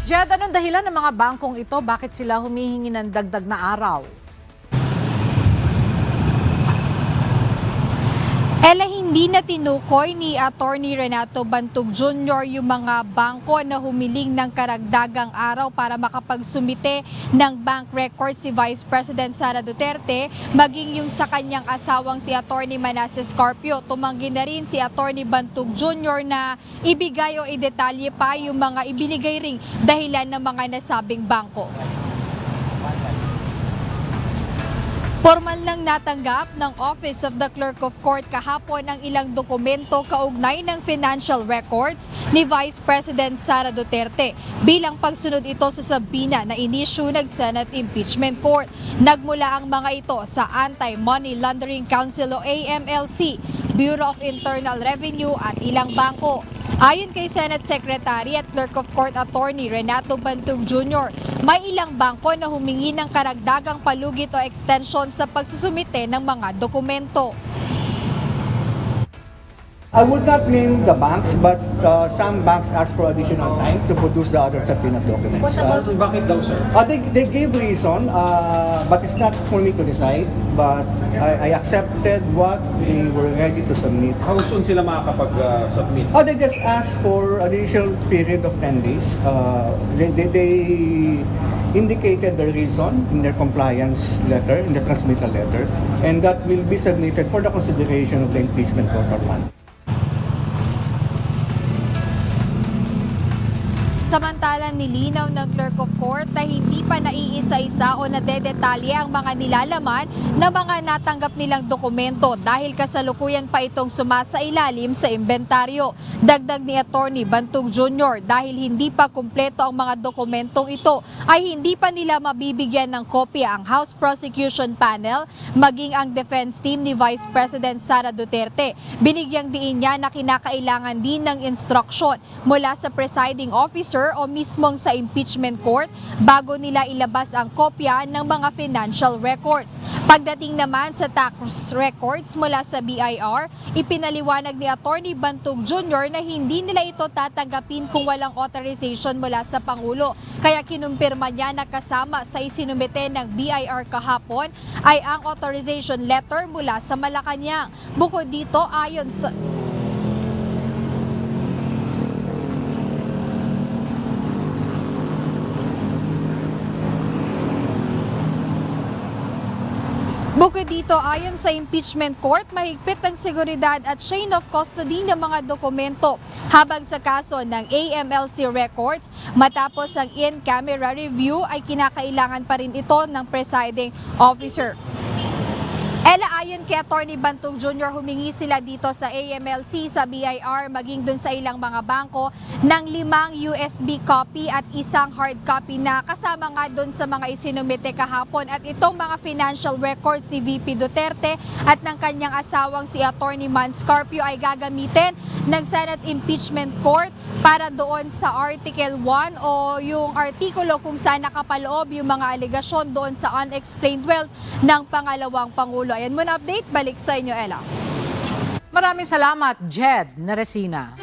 Jed, anong dahilan ng mga bangkong ito? Bakit sila humihingi ng dagdag na araw? Ella, hindi na tinukoy ni Attorney Renato Bantug Jr. yung mga bangko na humiling ng karagdagang araw para makapagsumite ng bank records si Vice President Sara Duterte, maging yung sa kanyang asawang si Attorney Manasseh Scorpio. Tumanggi na rin si Attorney Bantug Jr. na ibigay o idetalye pa yung mga ibinigay ring dahilan ng mga nasabing bangko. Formal lang natanggap ng Office of the Clerk of Court kahapon ang ilang dokumento kaugnay ng financial records ni Vice President Sara Duterte bilang pagsunod ito sa sabina na inisyu ng Senate Impeachment Court. Nagmula ang mga ito sa Anti-Money Laundering Council o AMLC, Bureau of Internal Revenue at ilang bangko. Ayon kay Senate Secretary at Clerk of Court Attorney Renato Bantug Jr., may ilang bangko na humingi ng karagdagang palugit o extension sa pagsusumite ng mga dokumento. I would not name the banks, but some banks ask for additional time to produce the other subpoena documents. Bakit daw, sir? They gave reason, but it's not for me to decide. But I accepted what they were ready to submit. How soon sila makakapag-submit? They just asked for additional period of 10 days. They indicated the reason in their compliance letter, in the transmittal letter, and that will be submitted for the consideration of the impeachment court or one. Samantalang nilinaw ng Clerk of Court na hindi pa naiisa-isa o nadedetalye ang mga nilalaman na mga natanggap nilang dokumento dahil kasalukuyan pa itong sumasailalim sa inventaryo. Dagdag ni Attorney Bantug Jr. dahil hindi pa kumpleto ang mga dokumentong ito ay hindi pa nila mabibigyan ng kopya ang House Prosecution Panel maging ang defense team ni Vice President Sara Duterte. Binigyang diin niya na kinakailangan din ng instruction mula sa presiding officer o mismong sa impeachment court bago nila ilabas ang kopya ng mga financial records. Pagdating naman sa tax records mula sa BIR, ipinaliwanag ni Attorney Bantug Jr. na hindi nila ito tatanggapin kung walang authorization mula sa Pangulo. Kaya kinumpirma niya na kasama sa isinumite ng BIR kahapon ay ang authorization letter mula sa Malacanang. Bukod dito, ayon sa ayon sa impeachment court, mahigpit ang seguridad at chain of custody ng mga dokumento. Habang sa kaso ng AMLC records, matapos ang in-camera review ay kinakailangan pa rin ito ng presiding officer. Ella, ayon kay Attorney Bantug Jr., humingi sila dito sa AMLC, sa BIR, maging dun sa ilang mga bangko ng 5 USB copy at isang hard copy na kasama nga dun sa mga isinumite kahapon. At itong mga financial records ni VP Duterte at ng kanyang asawang si Attorney Man Scorpio ay gagamitin ng Senate Impeachment Court para doon sa Article 1 o yung artikulo kung saan nakapaloob yung mga alegasyon doon sa unexplained wealth ng pangalawang Pangulo. Ayan muna update, balik sa inyo, Ella. Maraming salamat, Jed Neresina.